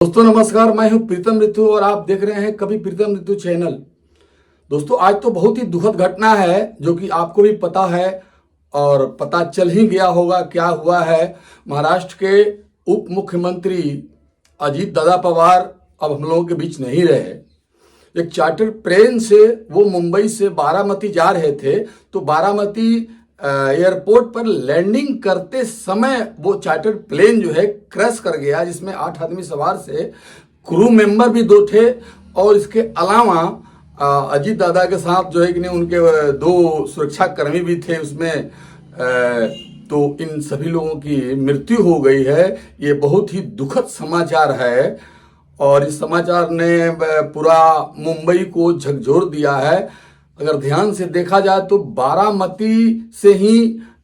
दोस्तों नमस्कार, मैं हूं प्रीतम ऋतु और आप देख रहे हैं कभी प्रीतम ऋतु चैनल। दोस्तों आज तो बहुत ही दुखद घटना है जो कि आपको भी पता है और पता चल ही गया होगा क्या हुआ है। महाराष्ट्र के उप मुख्यमंत्री अजीत दादा पवार अब हम लोगों के बीच नहीं रहे। एक चार्टर प्लेन से वो मुंबई से बारामती जा रहे थे, तो बारामती एयरपोर्ट पर लैंडिंग करते समय वो चार्टर प्लेन जो है क्रैश कर गया, जिसमें 8 आदमी सवार से क्रू मेंबर भी 2 थे और इसके अलावा अजीत दादा के साथ जो है कि नहीं उनके 2 सुरक्षा कर्मी भी थे उसमें। तो इन सभी लोगों की मृत्यु हो गई है। ये बहुत ही दुखद समाचार है और इस समाचार ने पूरा मुंबई को झकझोर दिया है। अगर ध्यान से देखा जाए तो बारामती से ही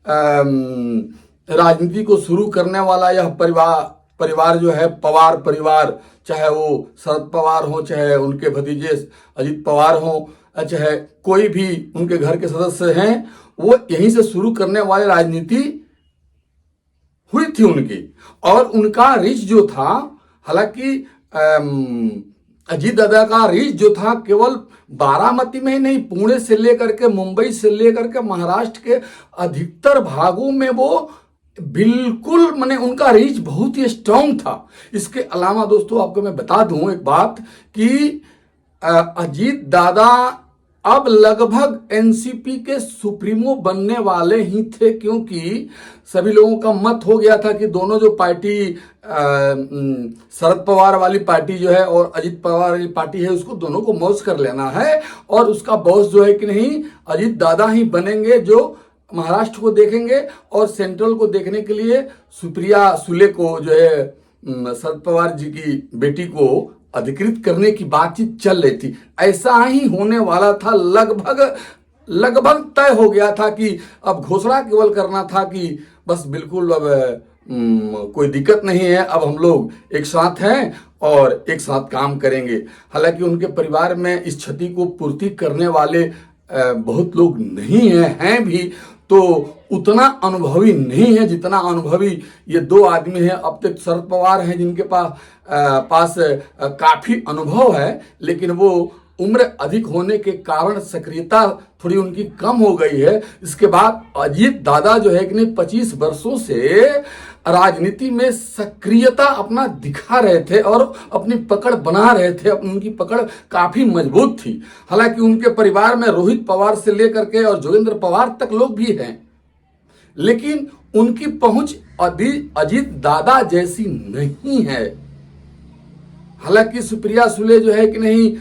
राजनीति को शुरू करने वाला यह परिवार जो है पवार परिवार, चाहे वो शरद पवार हो, चाहे उनके भतीजे अजीत पवार हो, चाहे कोई भी उनके घर के सदस्य हैं, वो यहीं से शुरू करने वाले राजनीति हुई थी उनकी। और उनका रीच जो था, हालांकि अजीत दादा का रीच जो था केवल बारामती में ही नहीं, पुणे से लेकर के मुंबई से लेकर के महाराष्ट्र के अधिकतर भागों में वो बिल्कुल माने उनका रीच बहुत ही स्ट्रांग था। इसके अलावा दोस्तों आपको मैं बता दूं एक बात कि अजीत दादा अब लगभग एनसीपी के सुप्रीमो बनने वाले ही थे, क्योंकि सभी लोगों का मत हो गया था कि दोनों जो पार्टी शरद पवार वाली पार्टी जो है और अजीत पवार वाली पार्टी है, उसको दोनों को मौज कर लेना है और उसका बॉस जो है कि नहीं अजीत दादा ही बनेंगे, जो महाराष्ट्र को देखेंगे और सेंट्रल को देखने के लिए सुप्रिया सुले को जो है शरद पवार जी की बेटी को अधिकृत करने की बातचीत चल रही थी। ऐसा ही होने वाला था, लगभग तय हो गया था कि अब घोषणा केवल करना था कि बस बिल्कुल अब कोई दिक्कत नहीं है, अब हम लोग एक साथ हैं और एक साथ काम करेंगे। हालांकि उनके परिवार में इस क्षति को पूर्ति करने वाले बहुत लोग नहीं हैं भी, तो उतना अनुभवी नहीं है जितना अनुभवी ये 2 आदमी हैं। अब तक शरद पवार हैं जिनके पास काफी अनुभव है, लेकिन वो उम्र अधिक होने के कारण सक्रियता थोड़ी उनकी कम हो गई है। इसके बाद अजीत दादा जो है कि नहीं 25 वर्षों से राजनीति में सक्रियता अपना दिखा रहे थे और अपनी पकड़ बना रहे थे, उनकी पकड़ काफी मजबूत थी। हालांकि उनके परिवार में रोहित पवार से लेकर के और जोगेंद्र पवार तक लोग भी हैं, लेकिन उनकी पहुंच अजीत दादा जैसी नहीं है। हालांकि सुप्रिया सुले जो है कि नहीं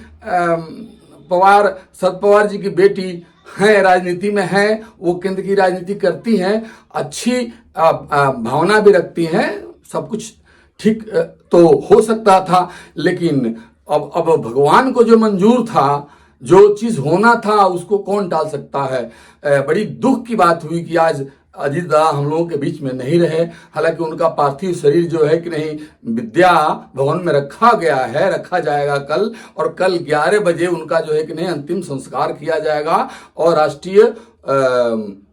पवार शरद पवार जी की बेटी हैं, राजनीति में हैं, वो केंद्र की राजनीति करती हैं, अच्छी भावना भी रखती हैं, सब कुछ ठीक तो हो सकता था। लेकिन अब भगवान को जो मंजूर था, जो चीज होना था, उसको कौन टाल सकता है। बड़ी दुख की बात हुई कि आज अजीत दादा हम लोगों के बीच में नहीं रहे। हालांकि उनका पार्थिव शरीर जो है कि नहीं विद्या भवन में रखा गया है, रखा जाएगा कल, और कल 11 बजे उनका जो है कि नहीं अंतिम संस्कार किया जाएगा और राष्ट्रीय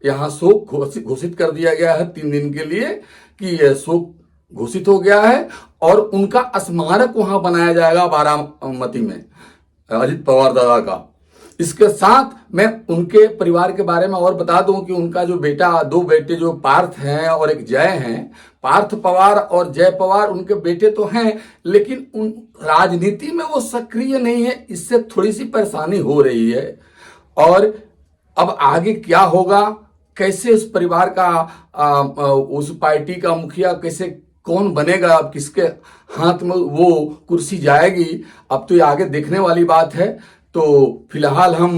यहाँ शोक घोषित कर दिया गया है 3 दिन के लिए कि यह शोक घोषित हो गया है और उनका स्मारक वहां बनाया जाएगा बारामती में अजीत पवार दादा का। इसके साथ मैं उनके परिवार के बारे में और बता दूं कि उनका जो बेटा, 2 बेटे जो पार्थ हैं और एक जय हैं, पार्थ पवार और जय पवार उनके बेटे तो हैं, लेकिन उन राजनीति में वो सक्रिय नहीं है, इससे थोड़ी सी परेशानी हो रही है। और अब आगे क्या होगा, कैसे उस परिवार का उस पार्टी का मुखिया कैसे कौन बनेगा, अब किसके हाथ में वो कुर्सी जाएगी, अब तो ये आगे देखने वाली बात है। तो फिलहाल हम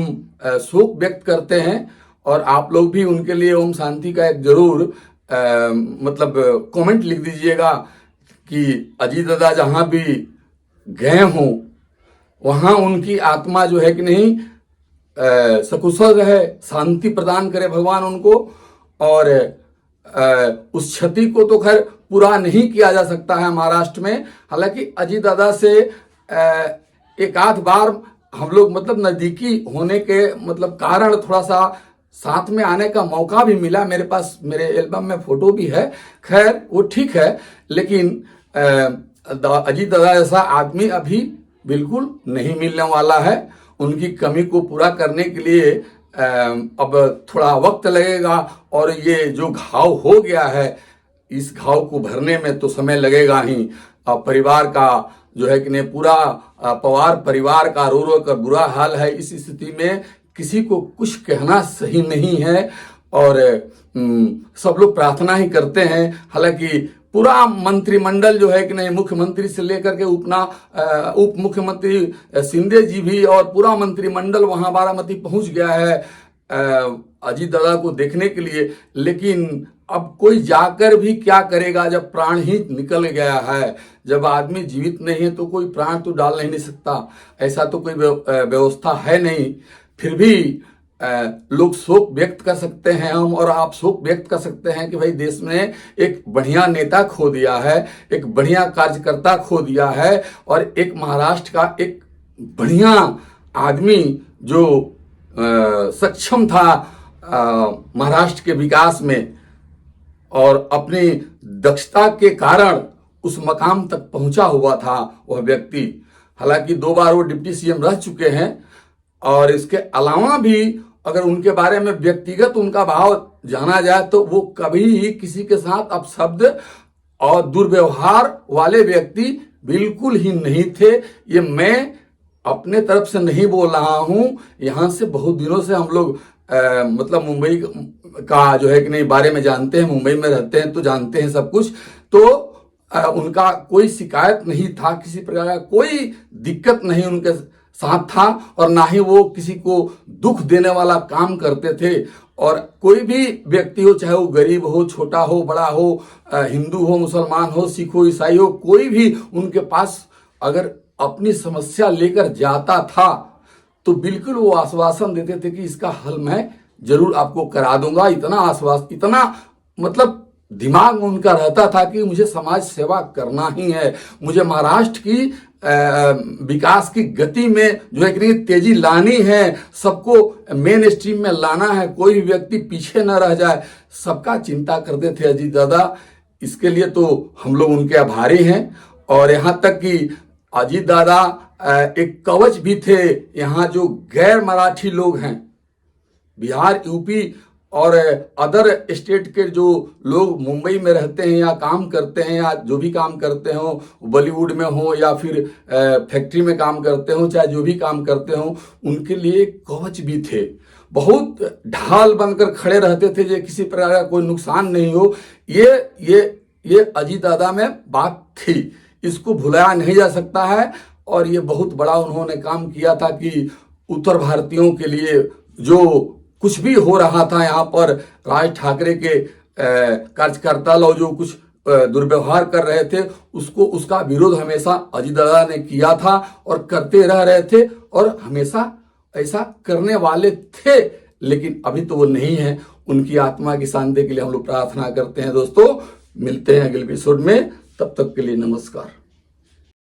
शोक व्यक्त करते हैं और आप लोग भी उनके लिए ओम शांति का एक जरूर मतलब कमेंट लिख दीजिएगा कि अजीत दादा जहां भी गए हों वहां उनकी आत्मा जो है कि नहीं सकुशल रहे, शांति प्रदान करे भगवान उनको। और उस क्षति को तो खैर पूरा नहीं किया जा सकता है महाराष्ट्र में। हालांकि अजीत दादा से एक आध बार हम लोग मतलब नजदीकी होने के मतलब कारण थोड़ा सा साथ में आने का मौका भी मिला। मेरे पास मेरे एल्बम में फोटो भी है, खैर वो ठीक है, लेकिन अजीत दादा जैसा आदमी अभी बिल्कुल नहीं मिलने वाला है। उनकी कमी को पूरा करने के लिए अब थोड़ा वक्त लगेगा, और ये जो घाव हो गया है इस घाव को भरने में तो समय लगेगा ही। परिवार का जो है कि नहीं, पूरा पवार परिवार का रो रो कर बुरा हाल है। इस स्थिति में किसी को कुछ कहना सही नहीं है, और सब लोग प्रार्थना ही करते हैं। हालांकि पूरा मंत्रिमंडल जो है कि नहीं, मुख्यमंत्री से लेकर के उप मुख्यमंत्री शिंदे जी भी और पूरा मंत्रिमंडल वहां बारामती पहुंच गया है अजीत दादा को देखने के लिए। लेकिन अब कोई जाकर भी क्या करेगा जब प्राण ही निकल गया है। जब आदमी जीवित नहीं है तो कोई प्राण तो डाल नहीं सकता, ऐसा तो कोई व्यवस्था है नहीं। फिर भी लोग शोक व्यक्त कर सकते हैं, हम और आप शोक व्यक्त कर सकते हैं कि भाई देश में एक बढ़िया नेता खो दिया है, एक बढ़िया कार्यकर्ता खो दिया है, और एक महाराष्ट्र का एक बढ़िया आदमी जो सक्षम था महाराष्ट्र के विकास में, और अपनी दक्षता के कारण उस मकाम तक पहुंचा हुआ था वह व्यक्ति। हालांकि 2 बार वो डिप्टी सीएम रह चुके हैं, और इसके अलावा भी अगर उनके बारे में व्यक्तिगत उनका भाव जाना जाए तो वो कभी ही किसी के साथ अपशब्द और दुर्व्यवहार वाले व्यक्ति बिल्कुल ही नहीं थे। ये मैं अपने तरफ से नहीं बोल रहा हूं, यहां से बहुत दिनों से हम लोग मतलब मुंबई का जो है कि नहीं बारे में जानते हैं, मुंबई में रहते हैं तो जानते हैं सब कुछ। तो उनका कोई शिकायत नहीं था, किसी प्रकार का कोई दिक्कत नहीं उनके साथ था, और ना ही वो किसी को दुख देने वाला काम करते थे। और कोई भी व्यक्ति हो, चाहे वो गरीब हो, छोटा हो, बड़ा हो, हिंदू हो, मुसलमान हो, सिख हो, ईसाई हो, कोई भी उनके पास अगर अपनी समस्या लेकर जाता था तो बिल्कुल वो आश्वासन देते थे कि इसका हल मैं जरूर आपको करा दूंगा। इतना मतलब दिमाग में उनका रहता था कि मुझे समाज सेवा करना ही है, मुझे महाराष्ट्र की विकास की गति में जो है कि तेजी लानी है, सबको मेन स्ट्रीम में लाना है, कोई भी व्यक्ति पीछे न रह जाए, सबका चिंता करते थे अजीत दादा। इसके लिए तो हम लोग उनके आभारी हैं। और यहाँ तक कि अजीत दादा एक कवच भी थे। यहाँ जो गैर मराठी लोग हैं, बिहार, यूपी और अदर स्टेट के जो लोग मुंबई में रहते हैं या काम करते हैं, या जो भी काम करते हो, बॉलीवुड में हो या फिर फैक्ट्री में काम करते हो, चाहे जो भी काम करते हो, उनके लिए कवच भी थे। बहुत ढाल बनकर खड़े रहते थे जो किसी प्रकार का कोई नुकसान नहीं हो। ये अजीत दादा में बात थी, इसको भुलाया नहीं जा सकता है। और ये बहुत बड़ा उन्होंने काम किया था कि उत्तर भारतीयों के लिए जो कुछ भी हो रहा था यहाँ पर, राज ठाकरे के कार्यकर्ता लोग जो कुछ दुर्व्यवहार कर रहे थे, उसका विरोध हमेशा अजीत दादा ने किया था और करते रह रहे थे, और हमेशा ऐसा करने वाले थे। लेकिन अभी तो वो नहीं है। उनकी आत्मा की शांति के लिए हम लोग प्रार्थना करते हैं। दोस्तों, मिलते हैं अगले एपिसोड में, तब तक के लिए नमस्कार।